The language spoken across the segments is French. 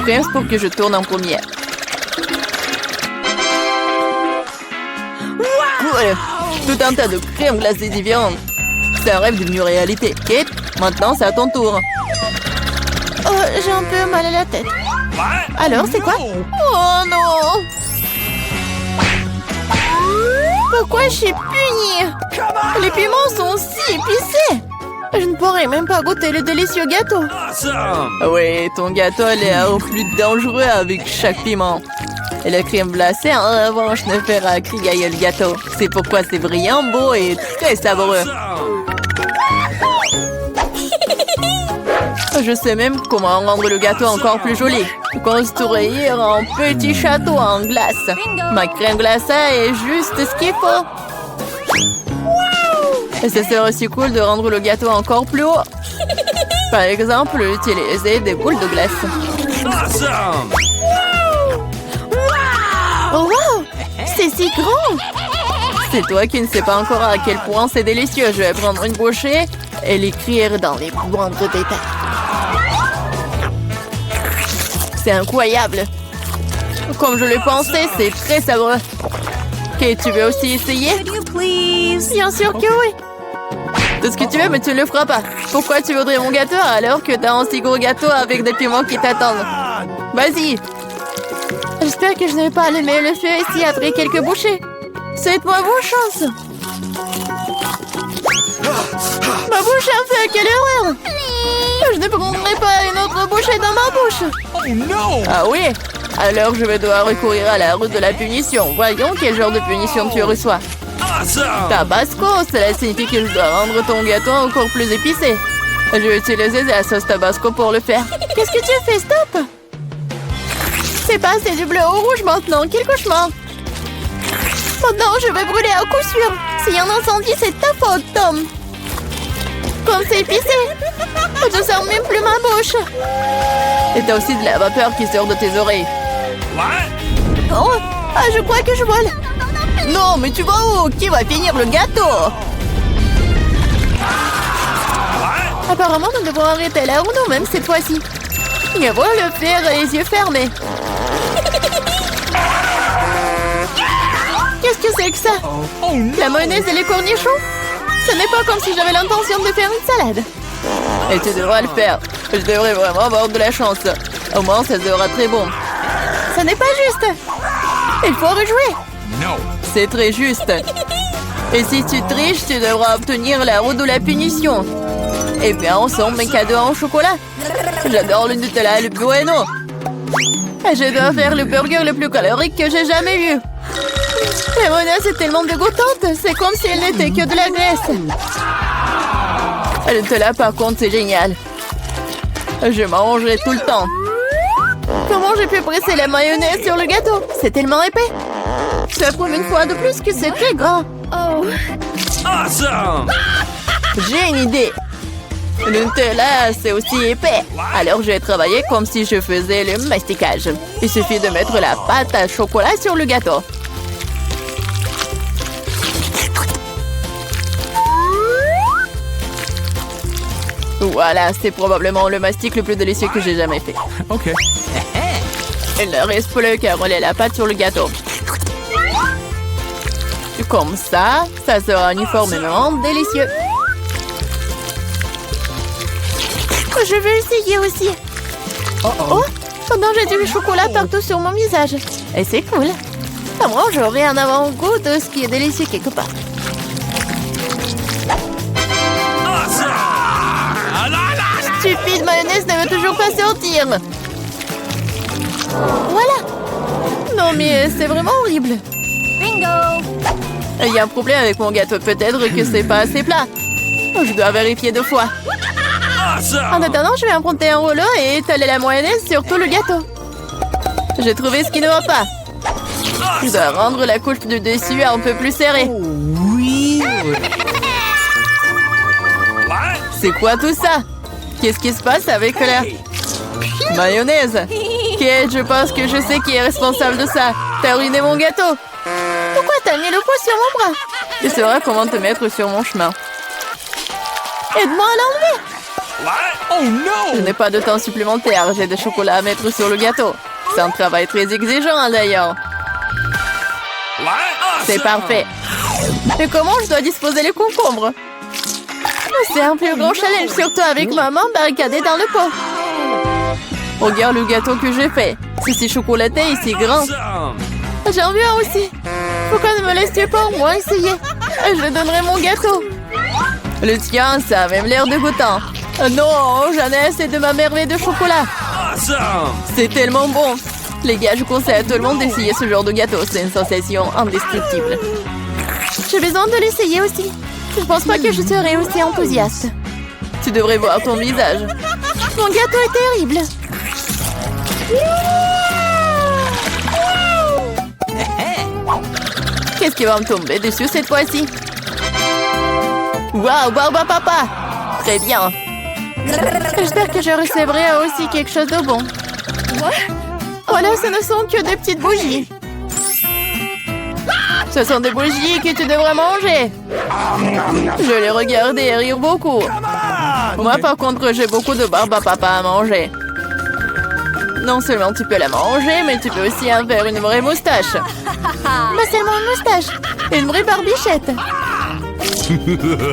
Pense pour que je tourne en premier. Ouais, tout un tas de crèmes glacées différentes. C'est un rêve devenu réalité. Kate, maintenant c'est à ton tour. Oh, j'ai un peu mal à la tête. Alors, c'est quoi? Oh non! Pourquoi je suis punie? Les piments sont si épicés! Je ne pourrais même pas goûter le délicieux gâteau. Oui, ton gâteau a l'air plus dangereux avec chaque piment. Et la crème glacée, en revanche, ne fera crier le gâteau. C'est pourquoi c'est brillant, beau et très savoureux. Je sais même comment rendre le gâteau encore plus joli. Construire un petit château en glace. Ma crème glacée est juste ce qu'il faut. Et ce serait aussi cool de rendre le gâteau encore plus haut. Par exemple, utiliser des boules de glace. Oh wow! C'est si grand! C'est toi qui ne sais pas encore à quel point c'est délicieux. Je vais prendre une bouchée et l'écrire dans les moindres détails. C'est incroyable. Comme je le pensais, c'est très savoureux. Ok, tu veux aussi essayer? Bien sûr que oui! Tout ce que tu veux, mais tu ne le feras pas. Pourquoi tu voudrais mon gâteau alors que t'as un si gros gâteau avec des piments qui t'attendent? Vas-y! J'espère que je ne vais pas allumer le feu ici après quelques bouchées. Souhaite-moi bonne chance. Ma bouche a fait, quelle erreur! Je ne prendrai pas une autre bouchée dans ma bouche. Ah oui? Alors je vais devoir recourir à la route de la punition. Voyons quel genre de punition tu reçois. Tabasco, cela signifie que je dois rendre ton gâteau encore plus épicé. Je vais utiliser la sauce Tabasco pour le faire. Qu'est-ce que tu fais? Stop! C'est passé du bleu au rouge maintenant. Quel cauchemar! Oh non, je vais brûler à coup sûr. S'il y a un incendie, c'est ta faute, Tom. Comme c'est épicé. Je ne sens même plus ma bouche. Et t'as aussi de la vapeur qui sort de tes oreilles. Oh, ah, je crois que je vole. Non, mais tu vas où? Qui va finir le gâteau? Apparemment, nous devons arrêter la roue nous-mêmes cette fois-ci. Il va le faire les yeux fermés. Qu'est-ce que c'est que ça? La mayonnaise et les cornichons? Ce n'est pas comme si j'avais l'intention de faire une salade. Et tu devras le faire. Je devrais vraiment avoir de la chance. Au moins, ça sera très bon. Ce n'est pas juste. Il faut rejouer. C'est très juste. Et si tu triches, tu devras obtenir la roue de la punition. Et bien, ensemble, mes cadeaux en chocolat. J'adore le Nutella et le Bueno. Et je dois faire le burger le plus calorique que j'ai jamais vu. La mayonnaise est tellement dégoûtante. C'est comme si elle n'était que de la graisse. Le Nutella, par contre, c'est génial. Je mangerai tout le temps. Comment j'ai pu presser la mayonnaise sur le gâteau? C'est tellement épais. Ça prouve une fois de plus que c'est très gras. Oh. J'ai une idée. Le Nutella, c'est aussi épais. Alors, je vais travailler comme si je faisais le masticage. Il suffit de mettre la pâte à chocolat sur le gâteau. Voilà, c'est probablement le mastic le plus délicieux que j'ai jamais fait. Ok. Il ne reste plus qu'à rouler la pâte sur le gâteau. Comme ça, ça sera uniformément délicieux. Je veux essayer aussi. Oh, pendant j'ai du chocolat partout sur mon visage. Et c'est cool. À moi, j'aurai un avant-goût de ce qui est délicieux quelque part. Stupide mayonnaise ne veut toujours pas sortir. Voilà. Non mais c'est vraiment horrible. Bingo. Il y a un problème avec mon gâteau. Peut-être que c'est pas assez plat. Je dois vérifier 2 fois. En attendant, je vais emprunter un rouleau et étaler la mayonnaise sur tout le gâteau. J'ai trouvé ce qui ne va pas. Je dois rendre la couche de dessus un peu plus serrée. Oui. C'est quoi tout ça? Qu'est-ce qui se passe avec la mayonnaise? Kate, je pense que je sais qui est responsable de ça. T'as ruiné mon gâteau. Pourquoi t'as mis le poids sur mon bras? Tu sauras comment te mettre sur mon chemin. Aide-moi à l'enlever. Oh no! Je n'ai pas de temps supplémentaire. J'ai des chocolats à mettre sur le gâteau. C'est un travail très exigeant, d'ailleurs. C'est parfait. Mais comment je dois disposer les concombres? C'est un plus grand challenge, surtout avec ma main barricadée dans le pot. Regarde le gâteau que j'ai fait. C'est si chocolaté et si grand. J'en veux un aussi. Pourquoi ne me laisses-tu pas au moins essayer? Je donnerai mon gâteau. Le tien, ça a même l'air dégoûtant. Non, j'en ai assez de ma merveille de chocolat. C'est tellement bon. Les gars, je conseille à tout le monde d'essayer ce genre de gâteau. C'est une sensation indescriptible. J'ai besoin de l'essayer aussi. Je pense pas que je serai aussi enthousiaste. Tu devrais voir ton visage. Mon gâteau est terrible. Qu'est-ce qui va me tomber dessus cette fois-ci? Waouh, Barba Papa! Très bien. J'espère que je recevrai aussi quelque chose de bon. Voilà, ce ne sont que des petites bougies. Ce sont des bougies que tu devrais manger. Je les regardais et rire beaucoup. Moi, par contre, j'ai beaucoup de Barba Papa à manger. Non seulement tu peux la manger, mais tu peux aussi en faire une vraie moustache. Mais seulement une moustache. Une vraie barbichette.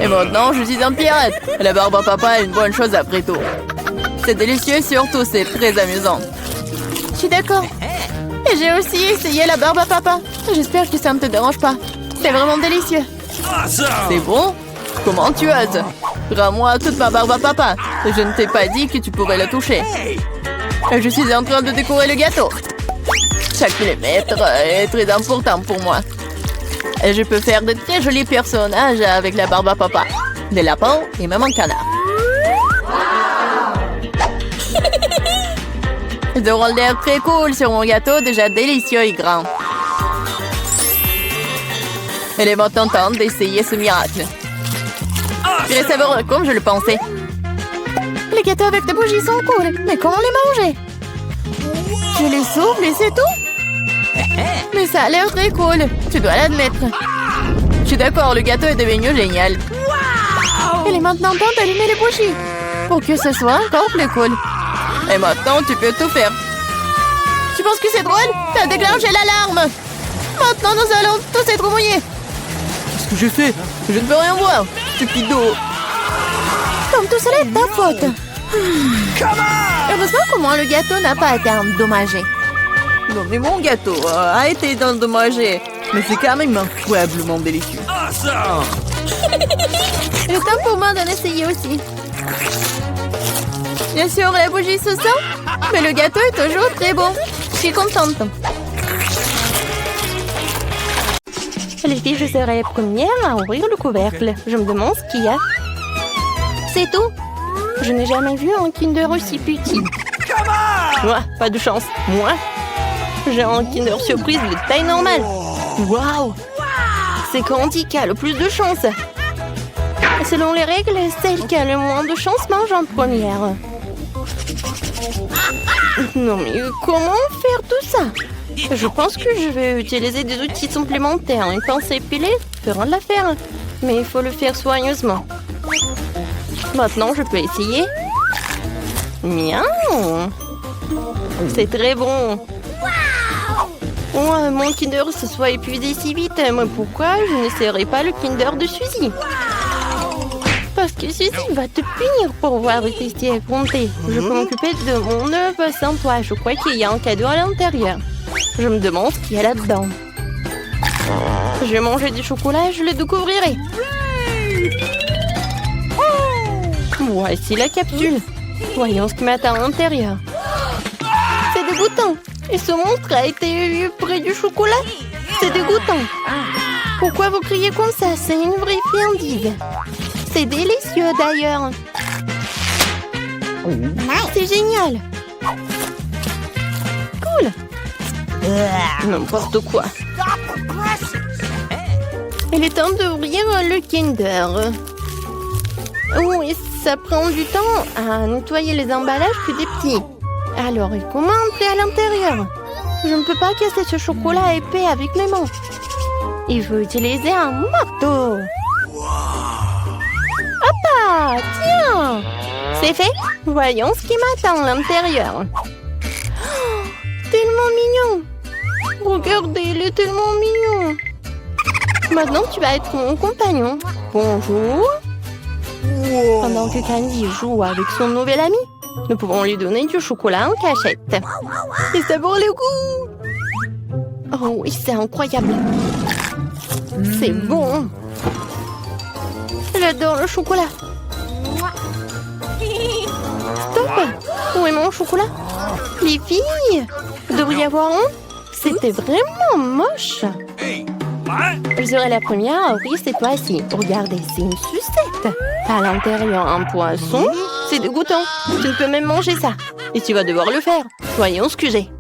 Et maintenant, je suis un pirate. La Barba Papa est une bonne chose après tout. C'est délicieux et surtout, c'est très amusant. Je suis d'accord. Et j'ai aussi essayé la barbe à papa. J'espère que ça ne te dérange pas. C'est vraiment délicieux. C'est bon? Comment tu oses? Rends-moi toute ma barbe à papa. Je ne t'ai pas dit que tu pourrais la toucher. Je suis en train de décorer le gâteau. Chaque millimètre est très important pour moi. Et je peux faire de très jolis personnages avec la barbe à papa. Des lapins et même un canard. Ils auront l'air très cool sur mon gâteau, déjà délicieux et grand. Il est maintenant temps d'essayer ce miracle. Il est savoureux comme je le pensais. Les gâteaux avec des bougies sont cool, mais comment les manger? Je les souffle et c'est tout? Mais ça a l'air très cool, tu dois l'admettre. Je suis d'accord, le gâteau est devenu génial. Il est maintenant temps d'allumer les bougies, pour que ce soit encore plus cool. Et maintenant, tu peux tout faire. Tu penses que c'est drôle? T'as déclenché l'alarme. Maintenant, nous allons tous être mouillés. Qu'est-ce que j'ai fait? Je ne peux rien voir. Stupido. Comme tout cela est ta faute. Heureusement qu'au moins le gâteau n'a pas été endommagé. Non, mais mon gâteau a été endommagé. Mais c'est quand même incroyablement délicieux. Il est temps pour moi d'en essayer aussi. Bien sûr, la bougie se sent, mais le gâteau est toujours très bon. Je suis contente. Les filles, je serai la première à ouvrir le couvercle. Je me demande ce qu'il y a. C'est tout. Je n'ai jamais vu un Kinder aussi petit. Moi, pas de chance. Moi, j'ai un Kinder surprise de taille normale. Waouh! C'est Candy qui a le plus de chance. Selon les règles, celle qui a le moins de chance mange en première. Non mais comment faire tout ça? Je pense que je vais utiliser des outils supplémentaires. Une pince épilée fera l'affaire. Mais il faut le faire soigneusement. Maintenant, je peux essayer. Miaou! C'est très bon. Oh, mon Kinder se soit épuisé si vite. Mais pourquoi je n'essaierai pas le Kinder de Suzy? Parce que Suzy va te punir pour avoir testé à compter. Je peux m'occuper de mon œuvre sans toi. Je crois qu'il y a un cadeau à l'intérieur. Je me demande ce qu'il y a là-dedans. Je vais manger du chocolat et je le découvrirai. Voici la capsule. Voyons ce qui m'attend à l'intérieur. C'est dégoûtant. Et ce monstre a été près du chocolat. C'est dégoûtant. Pourquoi vous criez comme ça? C'est une vraie friandise. C'est délicieux d'ailleurs. C'est génial. Cool. N'importe quoi. Il est temps d'ouvrir le Kinder. Oui, ça prend du temps à nettoyer les emballages que des petits. Alors, comment entrer à l'intérieur? Je ne peux pas casser ce chocolat épais avec mes mains. Il faut utiliser un marteau. Hop! Tiens! C'est fait? Voyons ce qui m'attend à l'intérieur. Oh, tellement mignon! Regardez, il est tellement mignon! Maintenant, tu vas être mon compagnon. Bonjour! Pendant que Candy joue avec son nouvel ami, nous pouvons lui donner du chocolat en cachette. Et ça vaut le coup! Oh oui, c'est incroyable! C'est bon! J'adore le chocolat! Stop! Où est mon chocolat? Les filles! Vous devriez avoir honte! C'était vraiment moche! Je serai la première à ouvrir cette fois-ci. Regardez, c'est une sucette! À l'intérieur, un poisson. C'est dégoûtant! Tu ne peux même manger ça! Et tu vas devoir le faire! Voyons ce que j'ai!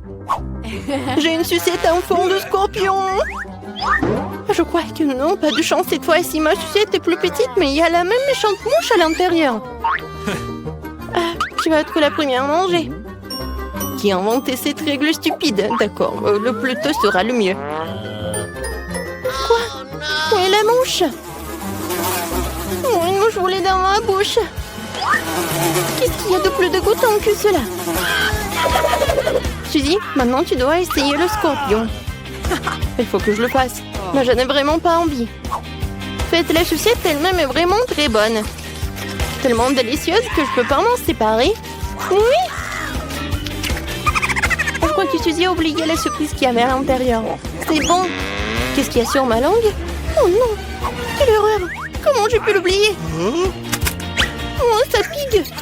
J'ai une sucette en fond de scorpion! Je crois que non, pas de chance cette fois-ci. Ma sucette est plus petite, mais il y a la même méchante mouche à l'intérieur. Tu vas être la première à manger. Qui a inventé cette règle stupide? D'accord, le plus tôt sera le mieux. Quoi? Où est la mouche? Oh, une mouche volée dans ma bouche. Qu'est-ce qu'il y a de plus dégoûtant que cela? Suzy, maintenant tu dois essayer le scorpion. Il faut que je le fasse. Mais je n'ai vraiment pas envie. Faites la sucette elle-même est vraiment très bonne. Tellement délicieuse que je peux pas m'en séparer. Oui! Je crois que Suzy a oublié la surprise qu'il y avait à l'intérieur. C'est bon. Qu'est-ce qu'il y a sur ma langue? Oh non! Quelle erreur! Comment j'ai pu l'oublier? Oh, ça pique!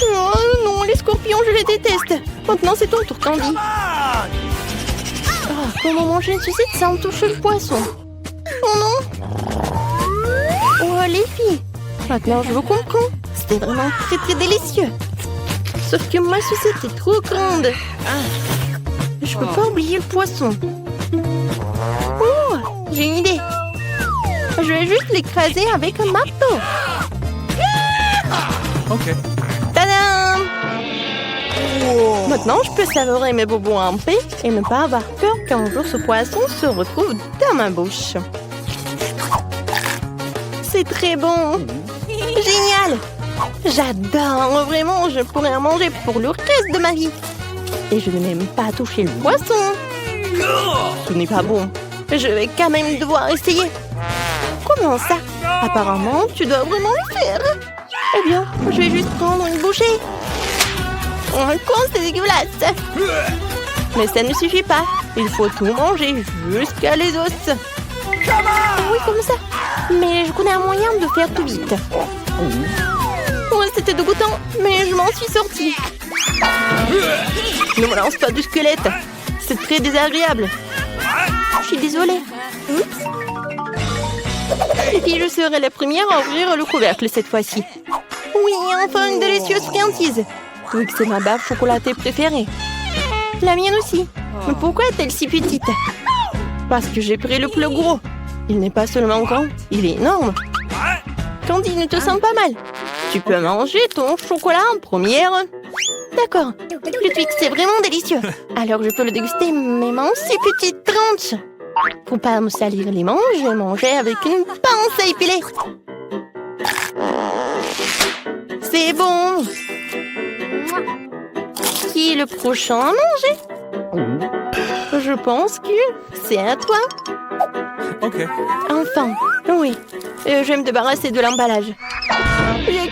Oh non, les scorpions, je les déteste. Maintenant, c'est ton tour, Candy. Oh, comment manger une sucette sans toucher le poisson? Oh non! Oh, les filles! Maintenant, je vous comprends. C'était vraiment très délicieux. Sauf que ma sucette est trop grande. Je peux pas oublier le poisson. Oh, j'ai une idée. Je vais juste l'écraser avec un marteau. Ok. Tadam! Maintenant, je peux savourer mes bobos en paix et ne pas avoir peur qu'un jour ce poisson se retrouve dans ma bouche. C'est très bon! Génial! J'adore! Vraiment, je pourrais en manger pour le reste de ma vie. Et je n'ai même pas touché le poisson. Ce n'est pas bon. Je vais quand même devoir essayer. Comment ça? Apparemment, tu dois vraiment le faire. Eh bien, je vais juste prendre une bouchée. Oh, con, c'est dégueulasse. Mais ça ne suffit pas. Il faut tout manger jusqu'à les os. Oui, comme ça. Mais je connais un moyen de faire tout vite. Oh, c'était dégoûtant, mais je m'en suis sortie. Ne me lance pas du squelette. C'est très désagréable. Je suis désolée. Oups. Et puis je serai la première à ouvrir le couvercle cette fois-ci. Oui, enfin une délicieuse friandise. Oui, que c'est ma bave chocolatée préférée. La mienne aussi. Mais pourquoi est-elle si petite? Parce que j'ai pris le plus gros. Il n'est pas seulement grand, il est énorme. Candy, ne te sens pas mal. Tu peux manger ton chocolat en première. D'accord. Le Twix, c'est vraiment délicieux. Alors je peux le déguster même en si petite tranche. Pour pas me salir les manches, je vais manger avec une pince à épiler. C'est bon. Qui est le prochain à manger? Je pense que c'est à toi. Ok. Enfin, oui. Je vais me débarrasser de l'emballage.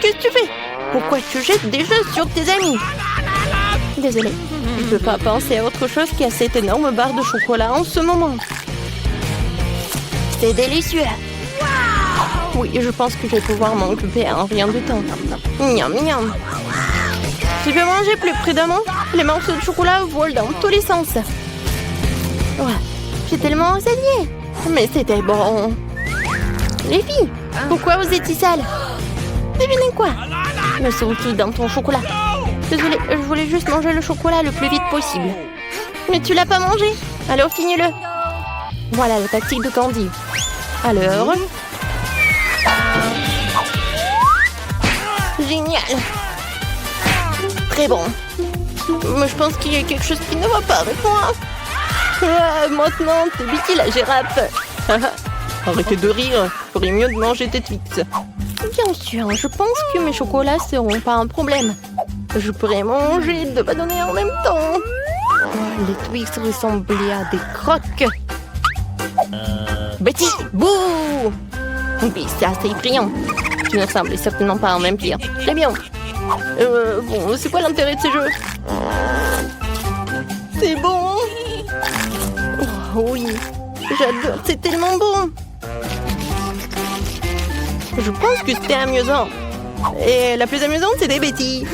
Qu'est-ce que tu fais? Pourquoi tu jettes des choses sur tes amis? Désolée, je ne peux pas penser à autre chose qu'à cette énorme barre de chocolat en ce moment. C'est délicieux. Oui, je pense que je vais pouvoir m'en occuper en rien de temps. Miam, miam. Tu peux manger plus prudemment? Les morceaux de chocolat volent dans tous les sens. Ouais, j'ai tellement enseigné. Mais c'était bon. Les filles, pourquoi vous étiez sales? Devinez quoi? Me sont-ils dans ton chocolat? Désolée, je voulais juste manger le chocolat le plus vite possible. Mais tu l'as pas mangé? Alors finis-le. Voilà la tactique de Candy. Alors... Génial. Très bon. Mais je pense qu'il y a quelque chose qui ne va pas avec moi. Maintenant, t'es Vicky la girafe. Arrêtez de rire. Il ferait mieux de manger tes Twix. Bien sûr, je pense que mes chocolats seront pas un problème. Je pourrais manger 2 bâtonnets en même temps. Oh, les Twix ressemblaient à des croques. Betty, bouh! Oui, c'est assez effrayant. Tu ne ressembles certainement pas à un vampire. Très bien. Bon, c'est quoi l'intérêt de ce jeu? C'est bon. Oh, oui, j'adore, c'est tellement bon. Je pense que c'était amusant. Et la plus amusante, c'était Betty.